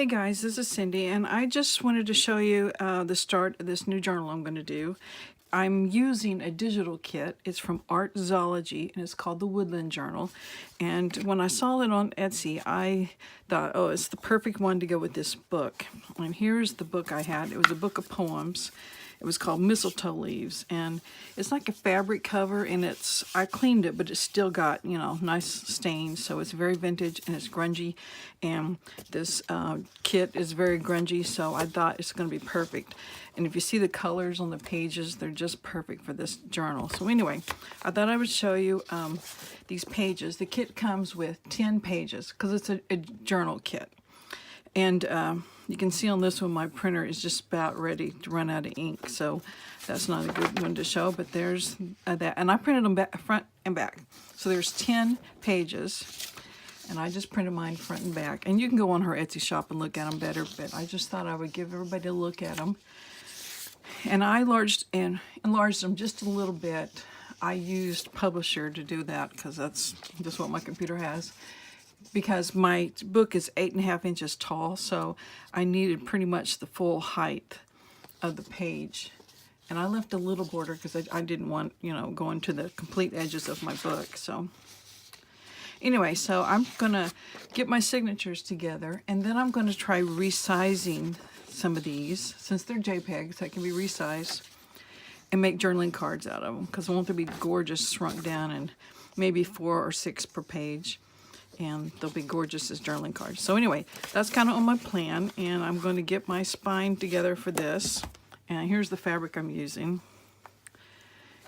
Hey guys, this is Cindy, and I just wanted to show you the start of this new journal I'm going to do. I'm using a digital kit. It's from Artzology, and it's called the Woodland Journal. And when I saw it on Etsy, I thought, oh, it's the perfect one to go with this book. And here's the book I had. It was a book of poems. It was called Mistletoe Leaves, and it's like a fabric cover, and I cleaned it, but it's still got, you know, nice stains, so it's very vintage and it's grungy, and this kit is very grungy, so I thought it's going to be perfect. And if you see the colors on the pages, they're just perfect for this journal. So anyway, I thought I would show you these pages. The kit comes with 10 pages because it's a journal kit. And you can see on this one, my printer is just about ready to run out of ink, so that's not a good one to show, but there's that. And I printed them back, front and back. So there's 10 pages, and I just printed mine front and back. And you can go on her Etsy shop and look at them better, but I just thought I would give everybody a look at them. And I enlarged them just a little bit. I used Publisher to do that because that's just what my computer has. Because my book is 8.5 inches tall, so I needed pretty much the full height of the page. And I left a little border because I didn't want, you know, going to the complete edges of my book. So anyway, so I'm going to get my signatures together, and then I'm going to try resizing some of these. Since they're JPEGs, they can be resized and make journaling cards out of them, because I want them to be gorgeous, shrunk down, and maybe 4 or 6 per page. And they'll be gorgeous as journaling cards. So anyway, that's kind of on my plan, and I'm going to get my spine together for this. And here's the fabric I'm using.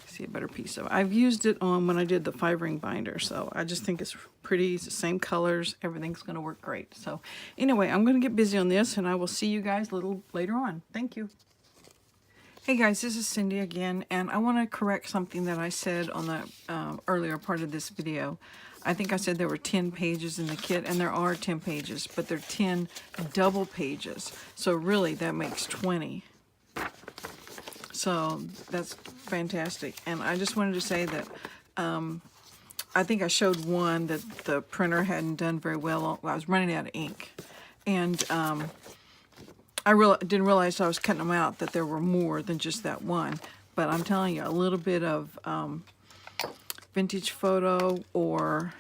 See a better piece of it. I've used it on when I did the 5-ring binder, so I just think it's pretty. It's the same colors. Everything's going to work great. So anyway, I'm going to get busy on this, and I will see you guys a little later on. Thank you. Hey guys, this is Cindy again, and I want to correct something that I said on the earlier part of this video. I think I said there were 10 pages in the kit, and there are 10 pages, but they're 10 double pages. So really, that makes 20. So that's fantastic. And I just wanted to say that I think I showed one that the printer hadn't done very well on. I was running out of ink. And I didn't realize I was cutting them out, that there were more than just that one. But I'm telling you, a little bit of vintage photo or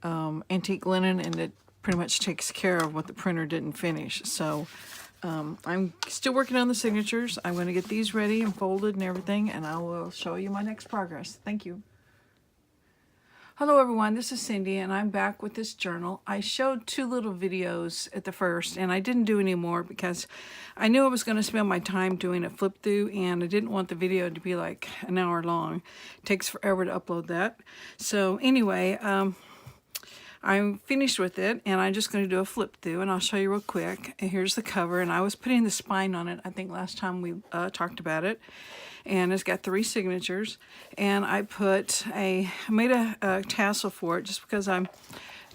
antique linen, and it pretty much takes care of what the printer didn't finish. So I'm still working on the signatures. I'm going to get these ready and folded and everything, and I will show you my next progress. Thank you. Hello everyone, this is Cindy, and I'm back with this journal. I showed 2 little videos at the first, and I didn't do any more because I knew I was going to spend my time doing a flip through, and I didn't want the video to be like an hour long. It takes forever to upload that. So anyway, I'm finished with it, and I'm just going to do a flip through, and I'll show you real quick. And here's the cover, and I was putting the spine on it, I think last time we talked about it. And it's got 3 signatures, and I made a tassel for it just because I'm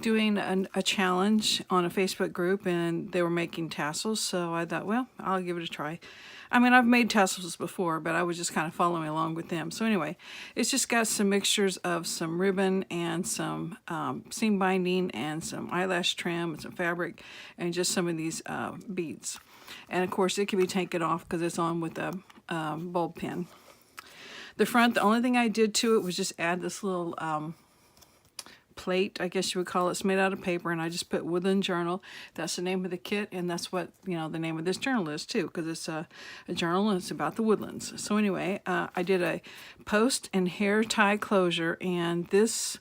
doing a challenge on a Facebook group, and they were making tassels, so I thought, well, I'll give it a try. I mean, I've made tassels before, but I was just kind of following along with them. So anyway, it's just got some mixtures of some ribbon and some seam binding and some eyelash trim and some fabric and just some of these beads. And of course, it can be taken off because it's on with a bulb pin. The front, the only thing I did to it was just add this little plate, I guess you would call it. It's made out of paper, and I just put Woodland Journal. That's the name of the kit, and that's what, you know, the name of this journal is too, because it's a journal and it's about the woodlands. So anyway, I did a post and hair tie closure, and this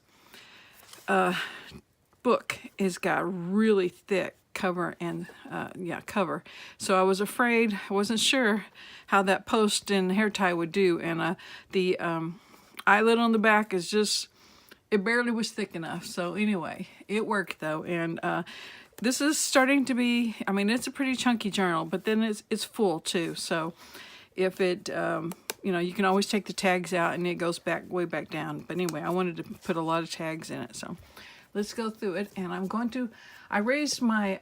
book has got really thick cover and cover. So I was afraid, I wasn't sure how that post and hair tie would do, and the eyelet on the back is just, it barely was thick enough. So anyway, it worked though, and this is starting to be, I mean, it's a pretty chunky journal, but then it's full too. So if it you know, you can always take the tags out and it goes back way back down. But anyway, I wanted to put a lot of tags in it, so let's go through it. And I raised my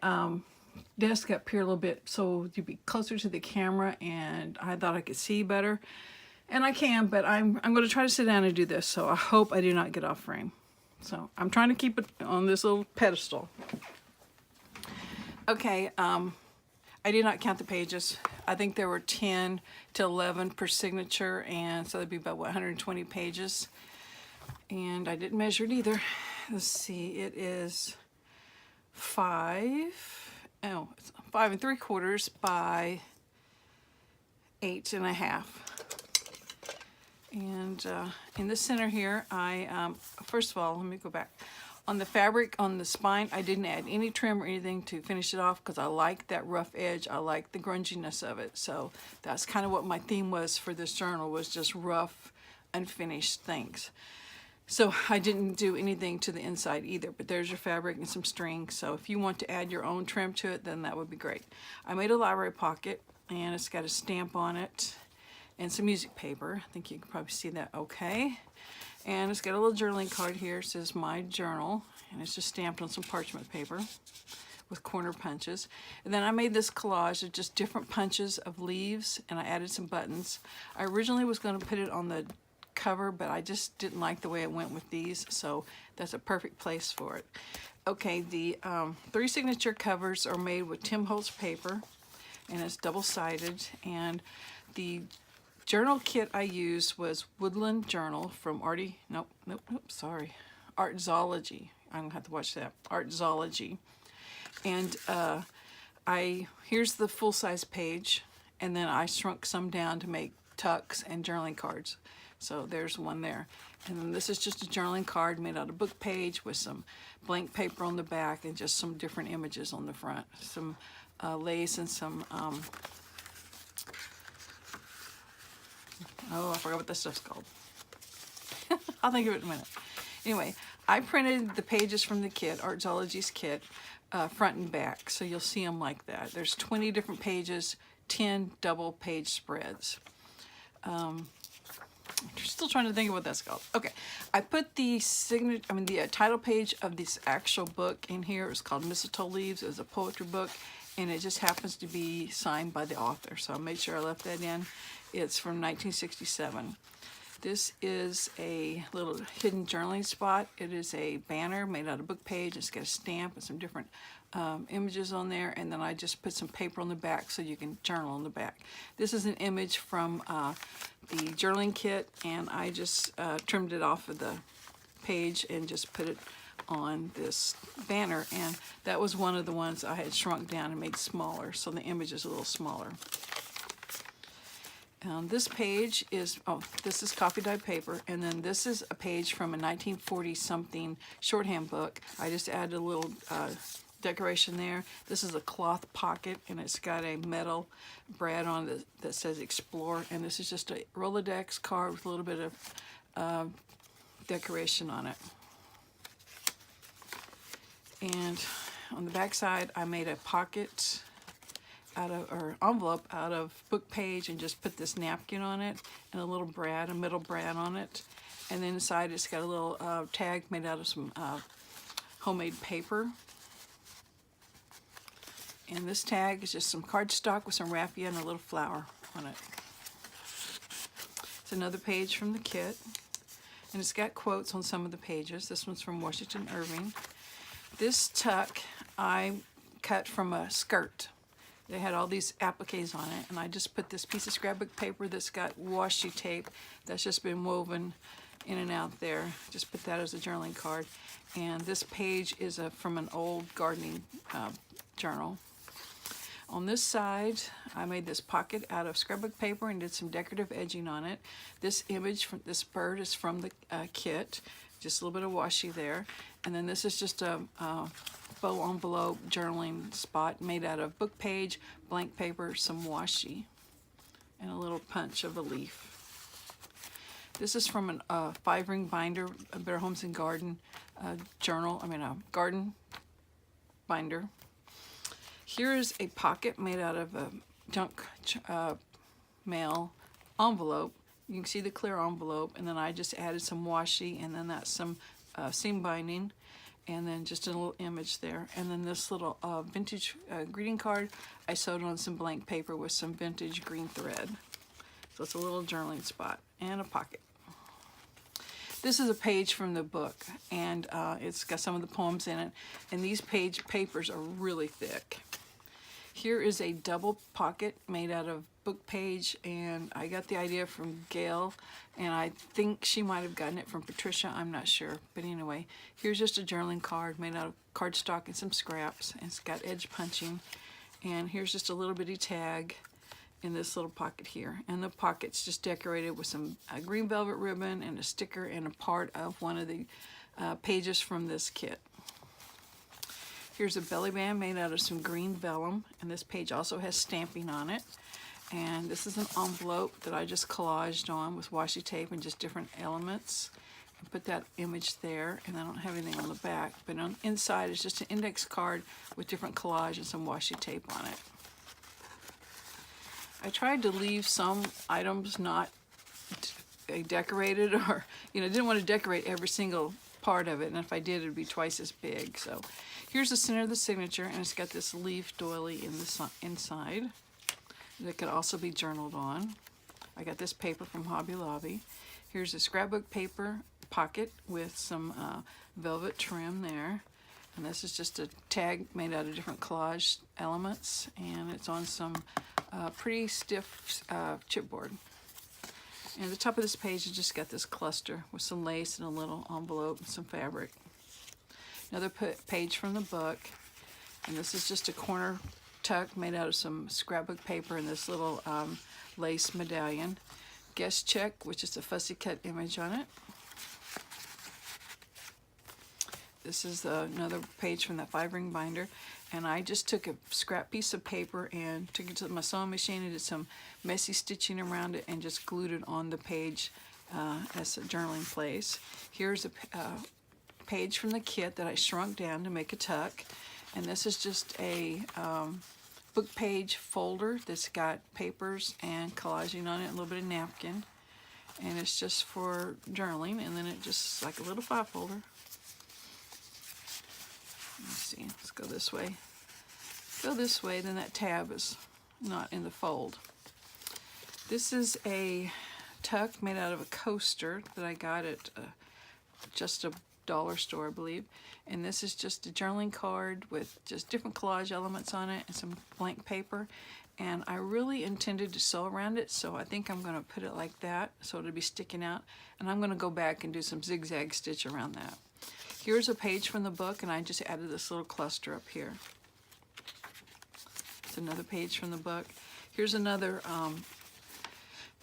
desk up here a little bit so you'd be closer to the camera, and I thought I could see better. And I can, but I'm going to try to sit down and do this, so I hope I do not get off frame. So I'm trying to keep it on this little pedestal. Okay, I did not count the pages. I think there were 10 to 11 per signature, and so that'd be about 120 pages. And I didn't measure it either. Let's see, it is 5 3/4 by 8.5. And in the center here, first of all, let me go back. On the fabric, on the spine, I didn't add any trim or anything to finish it off because I like that rough edge. I like the grunginess of it. So that's kind of what my theme was for this journal, was just rough, unfinished things. So I didn't do anything to the inside either, but there's your fabric and some string. So if you want to add your own trim to it, then that would be great. I made a library pocket, and it's got a stamp on it and some music paper. I think you can probably see that okay. And it's got a little journaling card here. It says My Journal, and it's just stamped on some parchment paper with corner punches. And then I made this collage of just different punches of leaves, and I added some buttons. I originally was going to put it on the cover, but I just didn't like the way it went with these, so that's a perfect place for it. Okay, the 3 signature covers are made with Tim Holtz paper, and it's double-sided, and the journal kit I used was Woodland Journal from Artzology. I'm gonna have to watch that. Artzology. And here's the full-size page, and then I shrunk some down to make tucks and journaling cards. So there's one there. And then this is just a journaling card made out of book page with some blank paper on the back and just some different images on the front. Some lace and some I forgot what this stuff's called. I'll think of it in a minute. Anyway, I printed the pages from the kit, Artzology's kit, front and back, so you'll see them like that. There's 20 different pages, 10 double page spreads. I'm still trying to think of what that's called. Okay, I put the title page of this actual book in here. It's called Mistletoe Leaves. It's a poetry book, and it just happens to be signed by the author, so I made sure I left that in. It's from 1967. This is a little hidden journaling spot. It is a banner made out of book page. It's got a stamp and some different images on there, and then I just put some paper on the back so you can journal on the back. This is an image from the journaling kit, and I just trimmed it off of the page and just put it on this banner, and that was one of the ones I had shrunk down and made smaller, so the image is a little smaller. This page is, this is coffee dyed paper, and then this is a page from a 1940-something shorthand book. I just added a little decoration there. This is a cloth pocket, and it's got a metal brad on it that says Explore, and this is just a Rolodex card with a little bit of decoration on it. And on the back side, I made a pocket envelope out of book page and just put this napkin on it and a little brad, a middle brad on it. And then inside it's got a little tag made out of some homemade paper. And this tag is just some cardstock with some raffia and a little flower on it. It's another page from the kit, and it's got quotes on some of the pages. This one's from Washington Irving. This tuck I cut from a skirt. They had all these appliques on it, and I just put this piece of scrapbook paper that's got washi tape that's just been woven in and out there. Just put that as a journaling card. And this page is from an old gardening journal. On this side, I made this pocket out of scrapbook paper and did some decorative edging on it. This image from this bird is from the kit. Just a little bit of washi there. And then this is just a faux envelope journaling spot made out of book page, blank paper, some washi, and a little punch of a leaf. This is from a 5-ring binder, a Better Homes and Garden a garden binder. Here is a pocket made out of a junk mail envelope. You can see the clear envelope, and then I just added some washi, and then that's some seam binding, and then just a little image there. And then this little vintage greeting card, I sewed on some blank paper with some vintage green thread. So it's a little journaling spot and a pocket. This is a page from the book, and it's got some of the poems in it, and these papers are really thick. Here is a double pocket made out of book page, and I got the idea from Gail, and I think she might have gotten it from Patricia, I'm not sure. But anyway, here's just a journaling card made out of cardstock and some scraps, and it's got edge punching. And here's just a little bitty tag in this little pocket here. And the pocket's just decorated with some green velvet ribbon and a sticker and a part of one of the pages from this kit. Here's a belly band made out of some green vellum, and this page also has stamping on it. And this is an envelope that I just collaged on with washi tape and just different elements. And put that image there, and I don't have anything on the back, but on inside is just an index card with different collage and some washi tape on it. I tried to leave some items not decorated, or didn't want to decorate every single part of it, and if I did, it would be twice as big. So here's the center of the signature, and it's got this leaf doily in the inside that could also be journaled on. I got this paper from Hobby Lobby. Here's a scrapbook paper pocket with some velvet trim there, and this is just a tag made out of different collage elements, and it's on some pretty stiff chipboard. And the top of this page has just got this cluster with some lace and a little envelope and some fabric. Another page from the book, and this is just a corner tuck made out of some scrapbook paper and this little lace medallion. Guest check, which is a fussy cut image on it. This is another page from that 5-ring binder, and I just took a scrap piece of paper and took it to my sewing machine and did some messy stitching around it and just glued it on the page as a journaling place. Here's a page from the kit that I shrunk down to make a tuck, and this is just a book page folder that's got papers and collaging on it, a little bit of napkin, and it's just for journaling. And then it just like a little file folder. Let's see, let's go this way. Go this way, then that tab is not in the fold. This is a tuck made out of a coaster that I got at just a dollar store, I believe. And this is just a journaling card with just different collage elements on it and some blank paper. And I really intended to sew around it, so I think I'm going to put it like that so it'll be sticking out. And I'm going to go back and do some zigzag stitch around that. Here's a page from the book, and I just added this little cluster up here. It's another page from the book. Here's another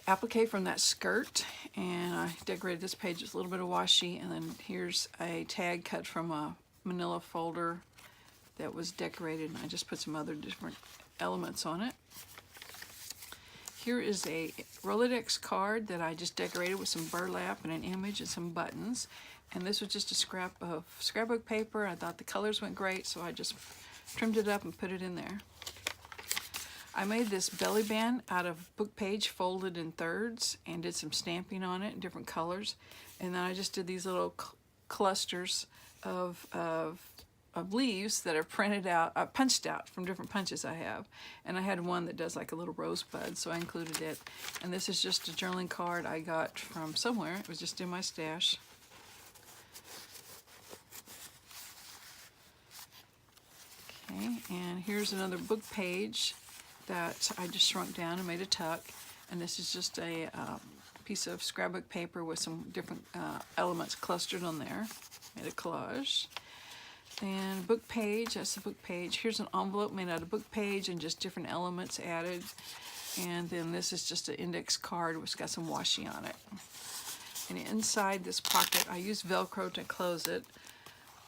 applique from that skirt, and I decorated this page with a little bit of washi. And then here's a tag cut from a manila folder that was decorated, and I just put some other different elements on it. Here is a Rolodex card that I just decorated with some burlap and an image and some buttons. And this was just a scrap of scrapbook paper. I thought the colors went great, so I just trimmed it up and put it in there. I made this belly band out of book page folded in thirds and did some stamping on it in different colors. And then I just did these little clusters of leaves that are printed out, punched out from different punches I have. And I had one that does like a little rosebud, so I included it. And this is just a journaling card I got from somewhere. It was just in my stash. Okay, and here's another book page that I just shrunk down and made a tuck. And this is just a piece of scrapbook paper with some different elements clustered on there. Made a collage. And book page, that's the book page. Here's an envelope made out of book page and just different elements added. And then this is just an index card which got some washi on it. And inside this pocket, I used Velcro to close it.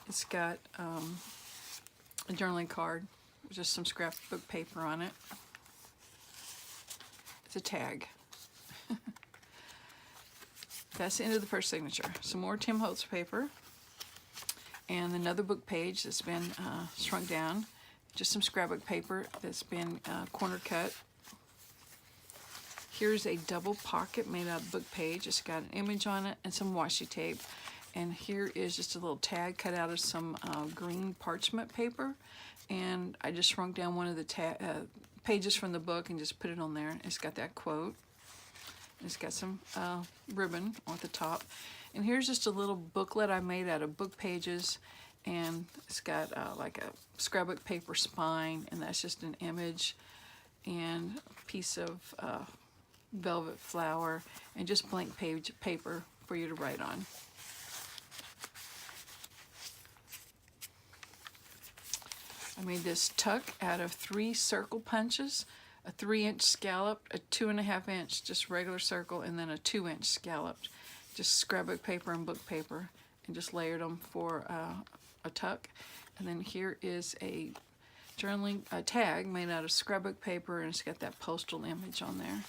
It's got a journaling card with just some scrapbook paper on it. It's a tag. That's the end of the first signature. Some more Tim Holtz paper. And another book page that's been shrunk down. Just some scrapbook paper that's been corner cut. Here's a double pocket made out of book page. It's got an image on it and some washi tape. And here is just a little tag cut out of some green parchment paper. And I just shrunk down one of the pages from the book and just put it on there. It's got that quote. It's got some ribbon on the top. And here's just a little booklet I made out of book pages, and it's got like a scrapbook paper spine, and that's just an image, and a piece of velvet flower, and just blank page paper for you to write on. I made this tuck out of 3 circle punches, a 3-inch scalloped, a 2.5-inch just regular circle, and then a 2-inch scalloped, just scrapbook paper and book paper, and just layered them for a tuck. And then here is a journaling tag made out of scrapbook paper, and it's got that postal image on there.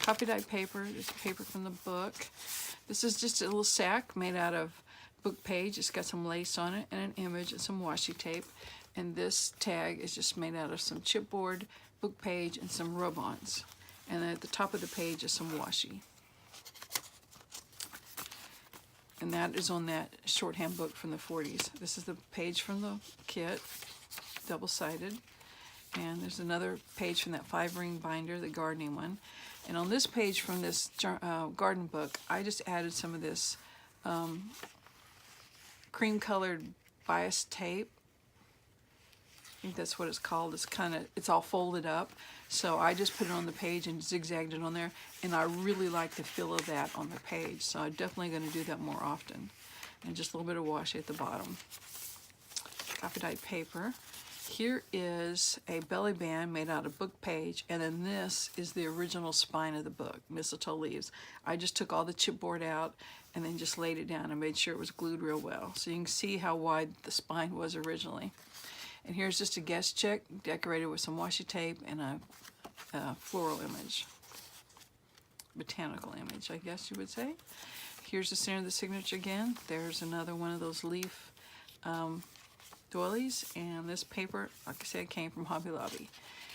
Copy dyed paper, this paper from the book. This is just a little sack made out of book page. It's got some lace on it and an image and some washi tape. And this tag is just made out of some chipboard, book page, and some rub-ons. And then at the top of the page is some washi. And that is on that shorthand book from the 40s. This is the page from the kit, double-sided. And there's another page from that 5-ring binder, the gardening one. And on this page from this garden book, I just added some of this cream-colored bias tape. I think that's what it's called. It's all folded up. So I just put it on the page and zigzagged it on there. And I really like the feel of that on the page. So I'm definitely going to do that more often. And just a little bit of washi at the bottom. Copy dyed paper. Here is a belly band made out of book page, and then this is the original spine of the book, Mistletoe Leaves. I just took all the chipboard out and then just laid it down and made sure it was glued real well. So you can see how wide the spine was originally. And here's just a guest check decorated with some washi tape and a floral image. Botanical image, I guess you would say. Here's the center of the signature again. There's another one of those leaf doilies, and this paper, like I said, came from Hobby Lobby.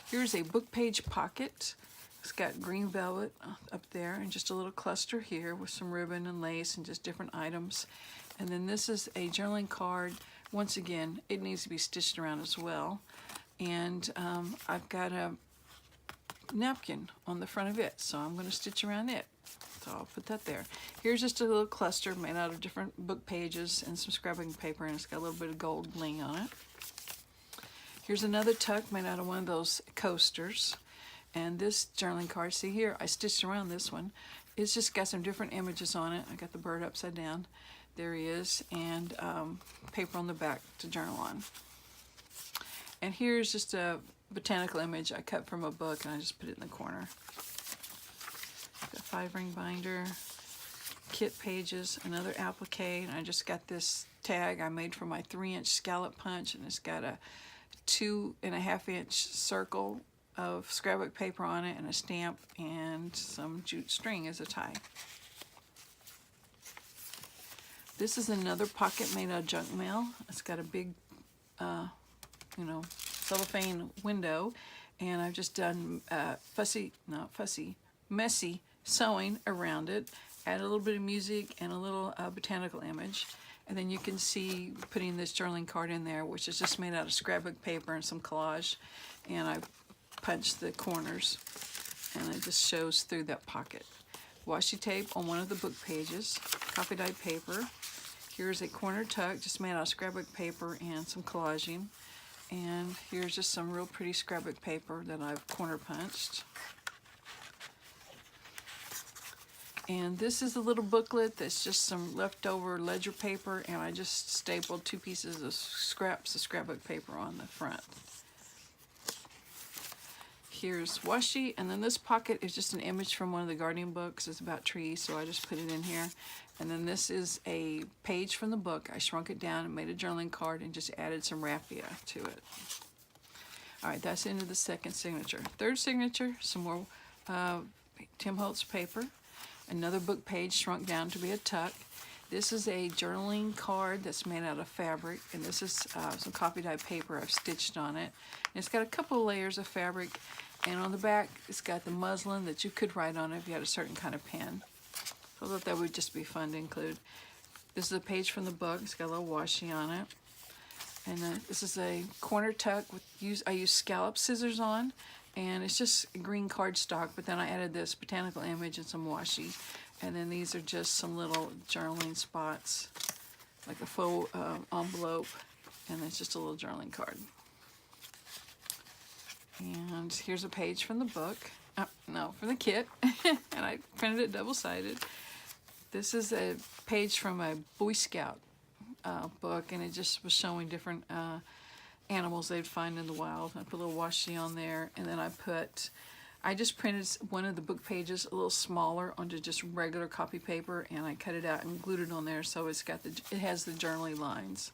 Here's a book page pocket. It's got green velvet up there and just a little cluster here with some ribbon and lace and just different items. And then this is a journaling card. Once again, it needs to be stitched around as well. And I've got a napkin on the front of it, so I'm going to stitch around it. So I'll put that there. Here's just a little cluster made out of different book pages and some scrapbooking paper, and it's got a little bit of gold bling on it. Here's another tuck made out of one of those coasters. And this journaling card, see here, I stitched around this one. It's just got some different images on it. I got the bird upside down. There he is, and paper on the back to journal on. And here's just a botanical image I cut from a book, and I just put it in the corner. Got 5-ring binder, kit pages, another applique, and I just got this tag I made for my 3-inch scallop punch, and it's got a 2.5-inch circle of scrapbook paper on it and a stamp and some jute string as a tie. This is another pocket made out of junk mail. It's got a big, cellophane window, and I've just done messy sewing around it. Add a little bit of music and a little botanical image. And then you can see putting this journaling card in there, which is just made out of scrapbook paper and some collage. And I punched the corners, and it just shows through that pocket. Washi tape on one of the book pages, copy dyed paper. Here's a corner tuck just made out of scrapbook paper and some collaging. And here's just some real pretty scrapbook paper that I've corner punched. And this is a little booklet that's just some leftover ledger paper, and I just stapled 2 pieces of scraps of scrapbook paper on the front. Here's washi, and then this pocket is just an image from one of the gardening books. It's about trees, so I just put it in here. And then this is a page from the book. I shrunk it down and made a journaling card and just added some raffia to it. All right, that's into the second signature. Third signature, some more Tim Holtz paper. Another book page shrunk down to be a tuck. This is a journaling card that's made out of fabric, and this is some copy dyed paper I've stitched on it. And it's got a couple of layers of fabric, and on the back it's got the muslin that you could write on if you had a certain kind of pen. So I thought that would just be fun to include. This is a page from the book. It's got a little washi on it. And this is a corner tuck. I use scallop scissors on, and it's just green cardstock, but then I added this botanical image and some washi. And then these are just some little journaling spots, like a faux envelope, and it's just a little journaling card. And here's a page from the book. No, from the kit, and I printed it double-sided. This is a page from a Boy Scout book, and it just was showing different animals they'd find in the wild. I put a little washi on there, and then I just printed one of the book pages a little smaller onto just regular copy paper, and I cut it out and glued it on there so it has the journaling lines.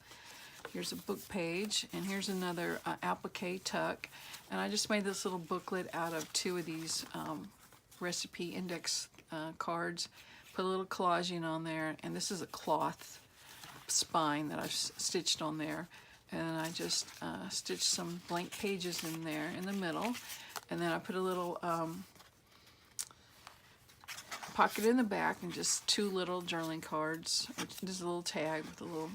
Here's a book page, and here's another applique tuck, and I just made this little booklet out of 2 of these recipe index cards. Put a little collaging on there, and this is a cloth spine that I've stitched on there, and I just stitched some blank pages in there in the middle, and then I put a little pocket in the back and just 2 little journaling cards, just a little tag with a little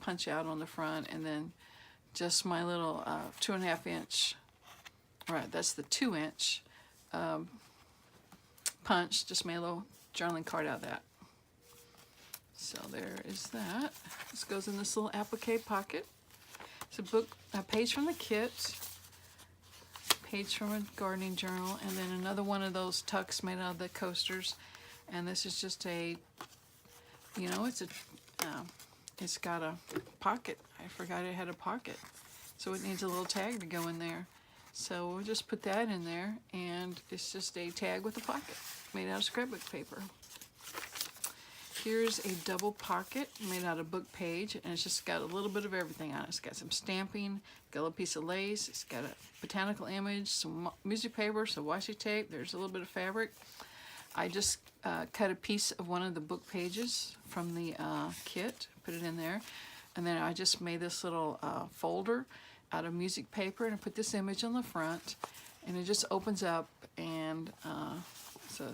punch out on the front, and then just my little 2.5 inch, right, that's the 2-inch punch, just made a little journaling card out of that. So there is that. This goes in this little applique pocket. It's a page from the kit, page from a gardening journal, and then another one of those tucks made out of the coasters. And this is just a, it's got a pocket. I forgot it had a pocket. So it needs a little tag to go in there. So we'll just put that in there, and it's just a tag with a pocket made out of scrapbook paper. Here's a double pocket made out of book page, and it's just got a little bit of everything on it. It's got some stamping, got a little piece of lace, it's got a botanical image, some music paper, some washi tape, there's a little bit of fabric. I just cut a piece of one of the book pages from the kit, put it in there, and then I just made this little folder out of music paper, and I put this image on the front, and it just opens up, and so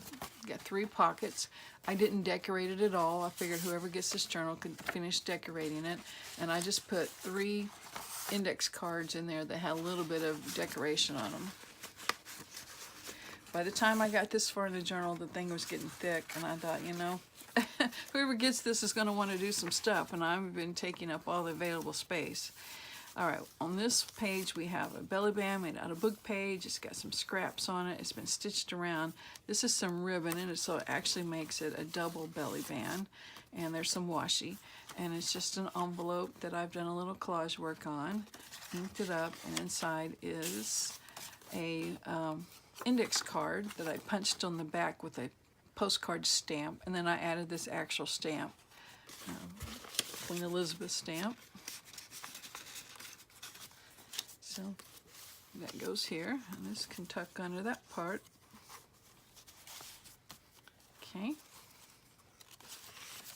got 3 pockets. I didn't decorate it at all. I figured whoever gets this journal could finish decorating it, and I just put 3 index cards in there that had a little bit of decoration on them. By the time I got this far in the journal, the thing was getting thick, and I thought, whoever gets this is going to want to do some stuff, and I've been taking up all the available space. All right, on this page we have a belly band made out of book page. It's got some scraps on it. It's been stitched around. This is some ribbon in it, so it actually makes it a double belly band. And there's some washi. And it's just an envelope that I've done a little collage work on. Inked it up, and inside is a index card that I punched on the back with a postcard stamp. And then I added this actual stamp, Queen Elizabeth stamp. So that goes here, and this can tuck under that part. Okay.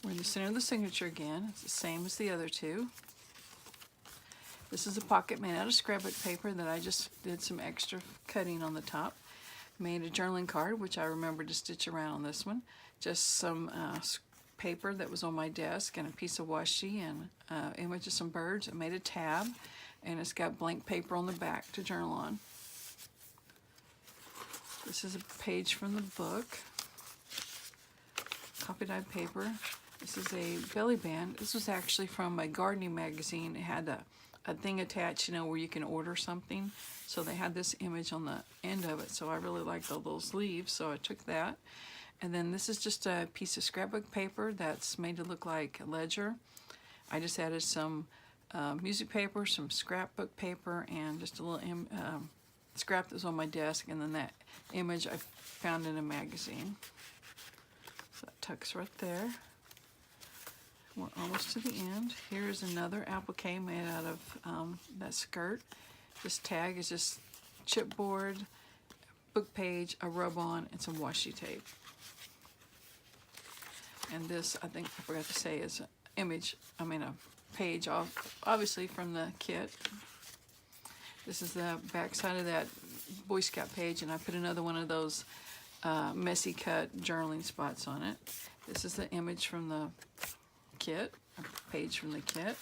We're in the center of the signature again. It's the same as the other 2. This is a pocket made out of scrapbook paper that I just did some extra cutting on the top. Made a journaling card, which I remembered to stitch around on this one. Just some paper that was on my desk, and a piece of washi, and image of some birds. I made a tab, and it's got blank paper on the back to journal on. This is a page from the book. Copy dyed paper. This is a belly band. This was actually from my gardening magazine. It had a thing attached, where you can order something. So they had this image on the end of it. So I really liked all those leaves, so I took that. And then this is just a piece of scrapbook paper that's made to look like a ledger. I just added some music paper, some scrapbook paper, and just a little scrap that was on my desk, and then that image I found in a magazine. So that tucks right there. We're almost to the end. Here's another applique made out of that skirt. This tag is just chipboard, book page, a rub-on, and some washi tape. And this, I think I forgot to say, is a page off, obviously from the kit. This is the back side of that Boy Scout page, and I put another one of those messy cut journaling spots on it. This is the image from the kit, a page from the kit,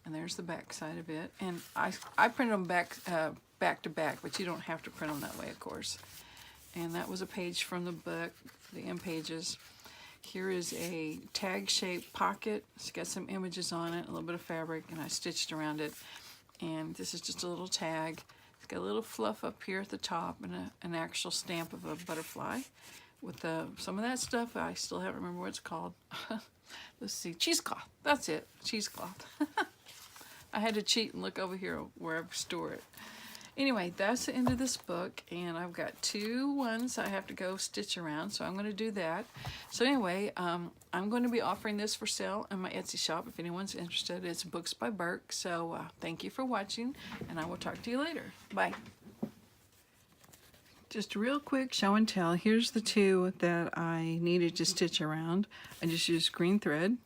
and there's the back side of it. And I printed them back to back, but you don't have to print them that way, of course. And that was a page from the book, the end pages. Here is a tag-shaped pocket. It's got some images on it, a little bit of fabric, and I stitched around it. And this is just a little tag. It's got a little fluff up here at the top and an actual stamp of a butterfly with some of that stuff. I still haven't remembered what it's called. Let's see, cheesecloth. That's it, cheesecloth. I had to cheat and look over here where I store it. Anyway, that's the end of this book, and I've got 2 ones I have to go stitch around, so I'm going to do that. So anyway, I'm going to be offering this for sale in my Etsy shop if anyone's interested. It's Books by Burke, so thank you for watching, and I will talk to you later. Bye. Just a real quick show and tell. Here's the 2 that I needed to stitch around. I just used green thread.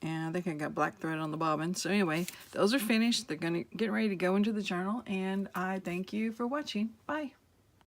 And I think I got black thread on the bobbin. So anyway, those are finished. They're going to get ready to go into the journal. And I thank you for watching. Bye.